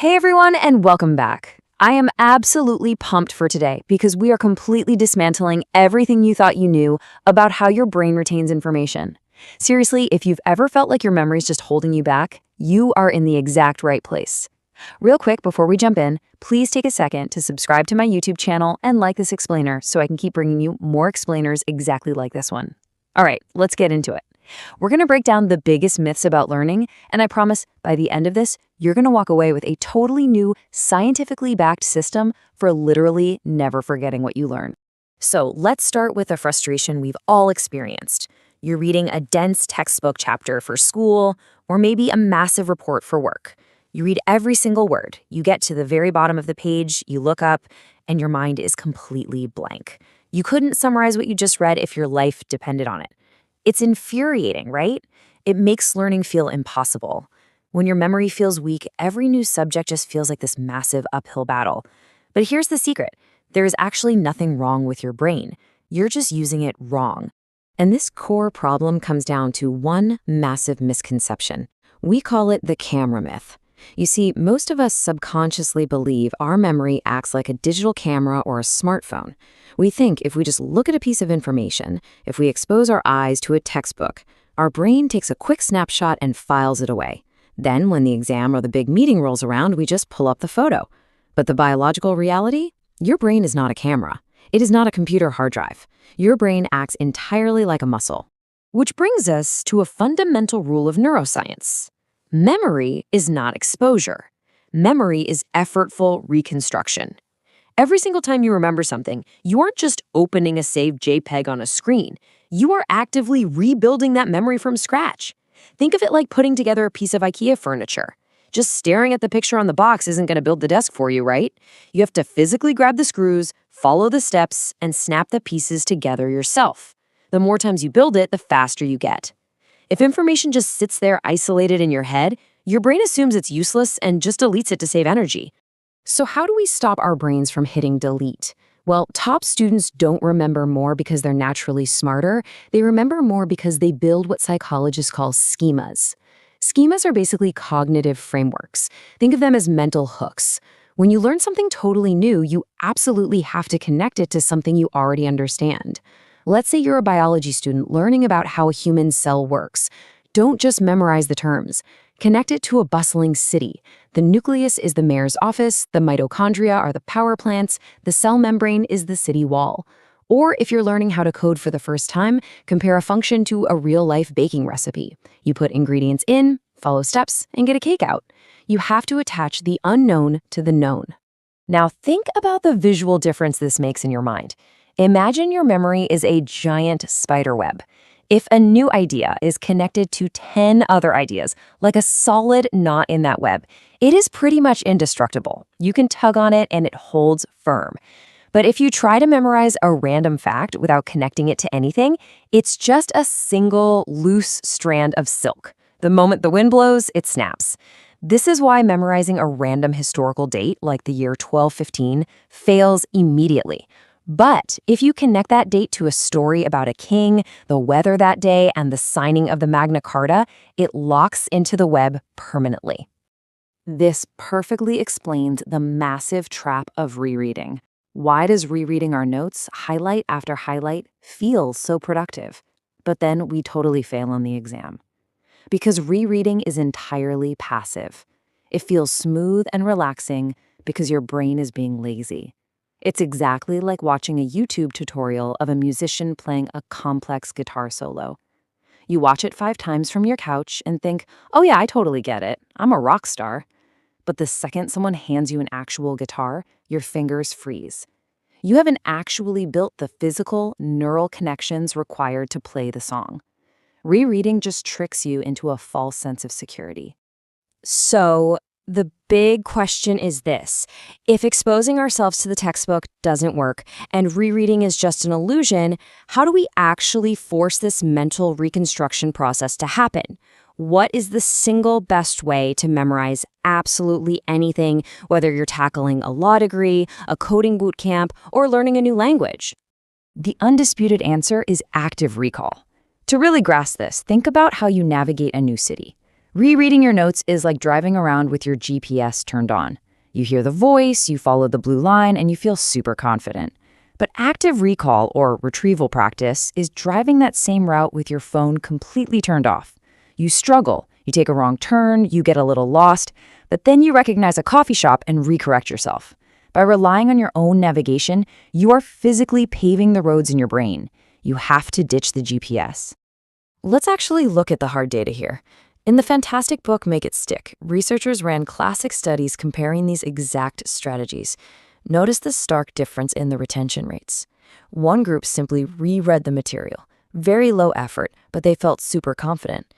Hey everyone, and welcome back. I am absolutely pumped for today because we are completely dismantling everything you thought you knew about how your brain retains information. Seriously, if you've ever felt like your memory's just holding you back, you are in the exact right place. Real quick, before we jump in, please take a second to subscribe to my YouTube channel and like this explainer so I can keep bringing you more explainers exactly like this one. All right, let's get into it. We're going to break down the biggest myths about learning, and I promise by the end of this, you're going to walk away with a totally new, scientifically backed system for literally never forgetting what you learn. So let's start with a frustration we've all experienced. You're reading a dense textbook chapter for school, or maybe a massive report for work. You read every single word. You get to the very bottom of the page, you look up, and your mind is completely blank. You couldn't summarize what you just read if your life depended on it. It's infuriating, right? It makes learning feel impossible. When your memory feels weak, every new subject just feels like this massive uphill battle. But here's the secret. There is actually nothing wrong with your brain. You're just using it wrong. And this core problem comes down to one massive misconception. We call it the camera myth. You see, most of us subconsciously believe our memory acts like a digital camera or a smartphone. We think if we just look at a piece of information, if we expose our eyes to a textbook, our brain takes a quick snapshot and files it away. Then, when the exam or the big meeting rolls around, we just pull up the photo. But the biological reality? Your brain is not a camera. It is not a computer hard drive. Your brain acts entirely like a muscle. Which brings us to a fundamental rule of neuroscience. Memory is not exposure. Memory is effortful reconstruction. Every single time you remember something, you aren't just opening a saved JPEG on a screen. You are actively rebuilding that memory from scratch. Think of it like putting together a piece of IKEA furniture. Just staring at the picture on the box isn't going to build the desk for you, right? You have to physically grab the screws, follow the steps, and snap the pieces together yourself. The more times you build it, the faster you get. If information just sits there isolated in your head, your brain assumes it's useless and just deletes it to save energy. So how do we stop our brains from hitting delete? Well, top students don't remember more because they're naturally smarter. They remember more because they build what psychologists call schemas. Schemas are basically cognitive frameworks. Think of them as mental hooks. When you learn something totally new, you absolutely have to connect it to something you already understand. Let's say you're a biology student learning about how a human cell works. Don't just memorize the terms. Connect it to a bustling city. The nucleus is the mayor's office, the mitochondria are the power plants, the cell membrane is the city wall. Or if you're learning how to code for the first time, compare a function to a real-life baking recipe. You put ingredients in, follow steps, and get a cake out. You have to attach the unknown to the known. Now think about the visual difference this makes in your mind. Imagine your memory is a giant spider web. If a new idea is connected to 10 other ideas, like a solid knot in that web, it is pretty much indestructible. You can tug on it and it holds firm. But if you try to memorize a random fact without connecting it to anything, it's just a single loose strand of silk. The moment the wind blows, it snaps. This is why memorizing a random historical date, like the year 1215, fails immediately. But if you connect that date to a story about a king, the weather that day, and the signing of the Magna Carta, it locks into the web permanently. This perfectly explains the massive trap of rereading. Why does rereading our notes, highlight after highlight, feel so productive? But then we totally fail on the exam. Because rereading is entirely passive. It feels smooth and relaxing because your brain is being lazy. It's exactly like watching a YouTube tutorial of a musician playing a complex guitar solo. You watch it 5 times from your couch and think, oh yeah, I totally get it. I'm a rock star. But the second someone hands you an actual guitar, your fingers freeze. You haven't actually built the physical, neural connections required to play the song. Rereading just tricks you into a false sense of security. So, the big question is this. If exposing ourselves to the textbook doesn't work and rereading is just an illusion, how do we actually force this mental reconstruction process to happen? What is the single best way to memorize absolutely anything, whether you're tackling a law degree, a coding boot camp, or learning a new language? The undisputed answer is active recall. To really grasp this, think about how you navigate a new city. Rereading your notes is like driving around with your GPS turned on. You hear the voice, you follow the blue line, and you feel super confident. But active recall, or retrieval practice, is driving that same route with your phone completely turned off. You struggle, you take a wrong turn, you get a little lost, but then you recognize a coffee shop and recorrect yourself. By relying on your own navigation, you are physically paving the roads in your brain. You have to ditch the GPS. Let's actually look at the hard data here. In the fantastic book Make It Stick, researchers ran classic studies comparing these exact strategies. Notice the stark difference in the retention rates. One group simply reread the material. Very low effort, but they felt super confident.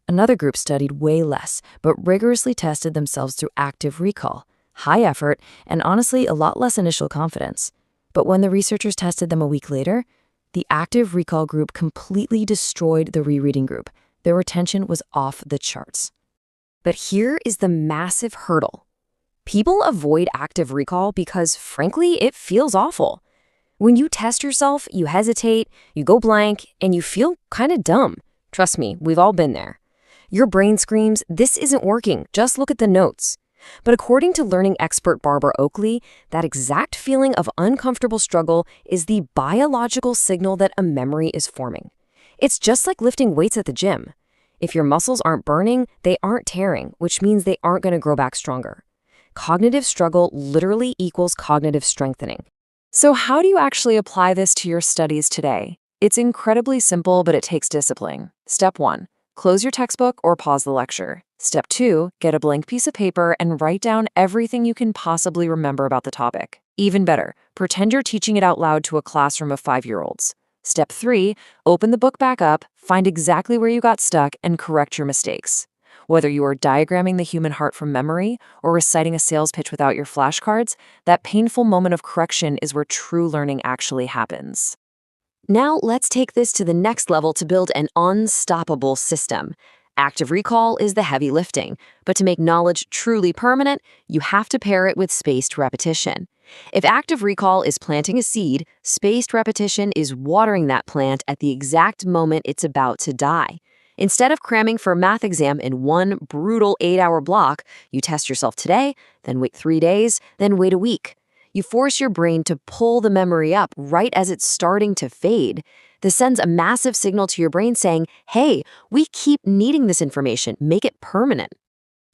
Another group studied way less, but rigorously tested themselves through active recall. High effort, and honestly, a lot less initial confidence. But when the researchers tested them a week later, the active recall group completely destroyed the rereading group. Their retention was off the charts. But here is the massive hurdle. People avoid active recall because, frankly, it feels awful. When you test yourself, you hesitate, you go blank, and you feel kind of dumb. Trust me, we've all been there. Your brain screams, "This isn't working, just look at the notes." But according to learning expert Barbara Oakley, that exact feeling of uncomfortable struggle is the biological signal that a memory is forming. It's just like lifting weights at the gym. If your muscles aren't burning, they aren't tearing, which means they aren't going to grow back stronger. Cognitive struggle literally equals cognitive strengthening. So how do you actually apply this to your studies today? It's incredibly simple, but it takes discipline. Step 1, close your textbook or pause the lecture. Step 2, get a blank piece of paper and write down everything you can possibly remember about the topic. Even better, pretend you're teaching it out loud to a classroom of 5-year-olds. Step 3, open the book back up, find exactly where you got stuck, and correct your mistakes. Whether you are diagramming the human heart from memory or reciting a sales pitch without your flashcards, that painful moment of correction is where true learning actually happens. Now let's take this to the next level to build an unstoppable system. Active recall is the heavy lifting, but to make knowledge truly permanent, you have to pair it with spaced repetition. If active recall is planting a seed, spaced repetition is watering that plant at the exact moment it's about to die. Instead of cramming for a math exam in one brutal 8-hour block, you test yourself today, then wait 3 days, then wait a week. You force your brain to pull the memory up right as it's starting to fade. This sends a massive signal to your brain saying, hey, we keep needing this information, make it permanent.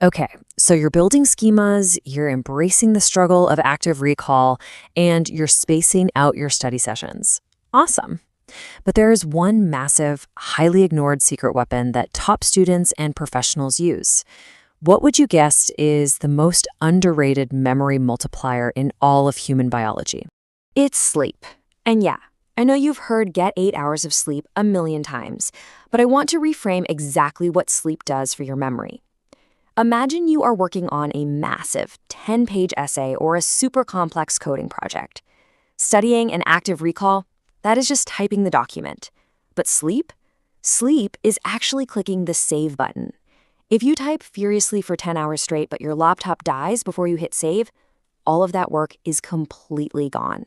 Okay, so you're building schemas, you're embracing the struggle of active recall, and you're spacing out your study sessions. Awesome. But there is one massive, highly ignored secret weapon that top students and professionals use. What would you guess is the most underrated memory multiplier in all of human biology? It's sleep. And yeah, I know you've heard get 8 hours of sleep a million times, but I want to reframe exactly what sleep does for your memory. Imagine you are working on a massive 10-page essay or a super complex coding project. Studying an active recall, that is just typing the document. But sleep? Sleep is actually clicking the save button. If you type furiously for 10 hours straight but your laptop dies before you hit save, all of that work is completely gone.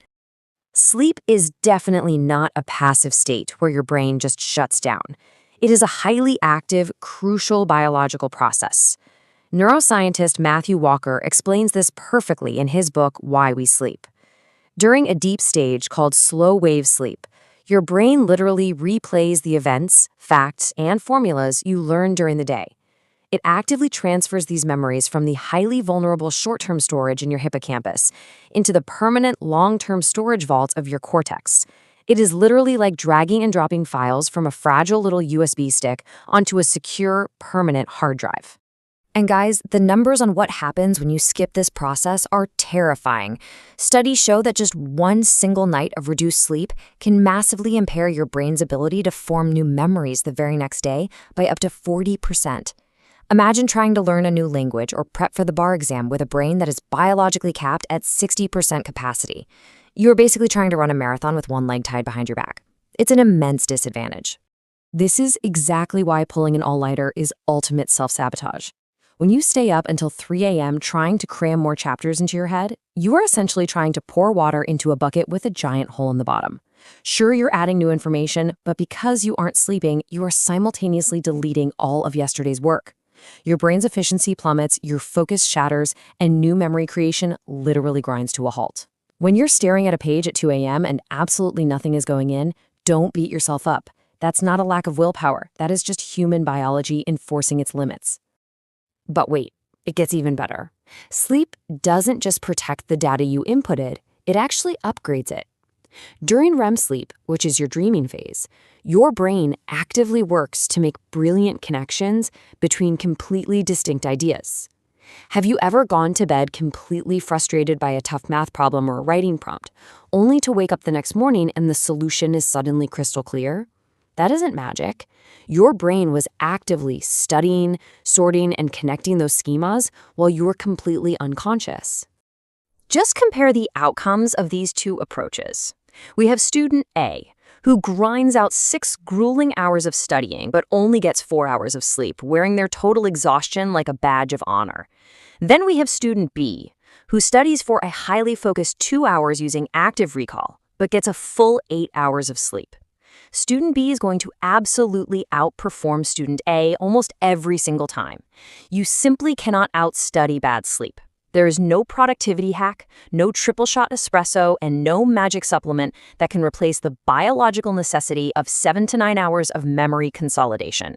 Sleep is definitely not a passive state where your brain just shuts down. It is a highly active, crucial biological process. Neuroscientist Matthew Walker explains this perfectly in his book, Why We Sleep. During a deep stage called slow-wave sleep, your brain literally replays the events, facts, and formulas you learned during the day. It actively transfers these memories from the highly vulnerable short-term storage in your hippocampus into the permanent long-term storage vault of your cortex. It is literally like dragging and dropping files from a fragile little USB stick onto a secure, permanent hard drive. And guys, the numbers on what happens when you skip this process are terrifying. Studies show that just one single night of reduced sleep can massively impair your brain's ability to form new memories the very next day by up to 40%. Imagine trying to learn a new language or prep for the bar exam with a brain that is biologically capped at 60% capacity. You're basically trying to run a marathon with one leg tied behind your back. It's an immense disadvantage. This is exactly why pulling an all-nighter is ultimate self-sabotage. When you stay up until 3 a.m. trying to cram more chapters into your head, you are essentially trying to pour water into a bucket with a giant hole in the bottom. Sure, you're adding new information, but because you aren't sleeping, you are simultaneously deleting all of yesterday's work. Your brain's efficiency plummets, your focus shatters, and new memory creation literally grinds to a halt. When you're staring at a page at 2 a.m. and absolutely nothing is going in, don't beat yourself up. That's not a lack of willpower. That is just human biology enforcing its limits. But wait, it gets even better. Sleep doesn't just protect the data you inputted, it actually upgrades it. During REM sleep, which is your dreaming phase, your brain actively works to make brilliant connections between completely distinct ideas. Have you ever gone to bed completely frustrated by a tough math problem or a writing prompt, only to wake up the next morning and the solution is suddenly crystal clear? That isn't magic. Your brain was actively studying, sorting, and connecting those schemas while you were completely unconscious. Just compare the outcomes of these two approaches. We have student A, who grinds out 6 grueling hours of studying but only gets 4 hours of sleep, wearing their total exhaustion like a badge of honor. Then we have student B, who studies for a highly focused 2 hours using active recall, but gets a full 8 hours of sleep. Student B is going to absolutely outperform student A almost every single time. You simply cannot outstudy bad sleep. There is no productivity hack, no triple shot espresso, and no magic supplement that can replace the biological necessity of 7 to 9 hours of memory consolidation.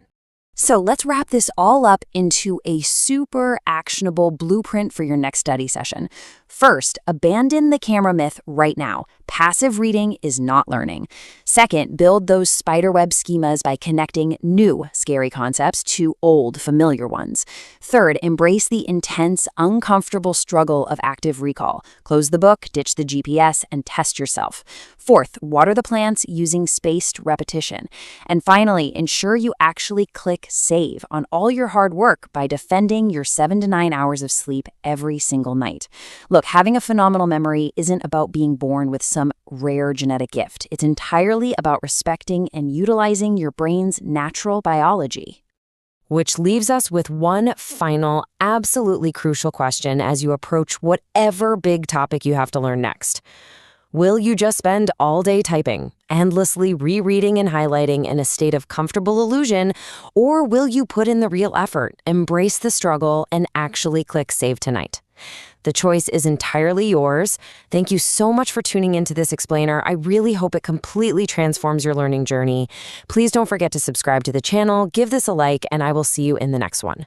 So let's wrap this all up into a super actionable blueprint for your next study session. First, abandon the camera myth right now. Passive reading is not learning. Second, build those spiderweb schemas by connecting new scary concepts to old familiar ones. Third, embrace the intense, uncomfortable struggle of active recall. Close the book, ditch the GPS, and test yourself. Fourth, water the plants using spaced repetition. And finally, ensure you actually click save on all your hard work by defending your 7 to 9 hours of sleep every single night. Look, having a phenomenal memory isn't about being born with some rare genetic gift. It's entirely about respecting and utilizing your brain's natural biology. Which leaves us with one final, absolutely crucial question as you approach whatever big topic you have to learn next. Will you just spend all day typing, endlessly rereading and highlighting in a state of comfortable illusion, or will you put in the real effort, embrace the struggle, and actually click save tonight? The choice is entirely yours. Thank you so much for tuning into this explainer. I really hope it completely transforms your learning journey. Please don't forget to subscribe to the channel, give this a like, and I will see you in the next one.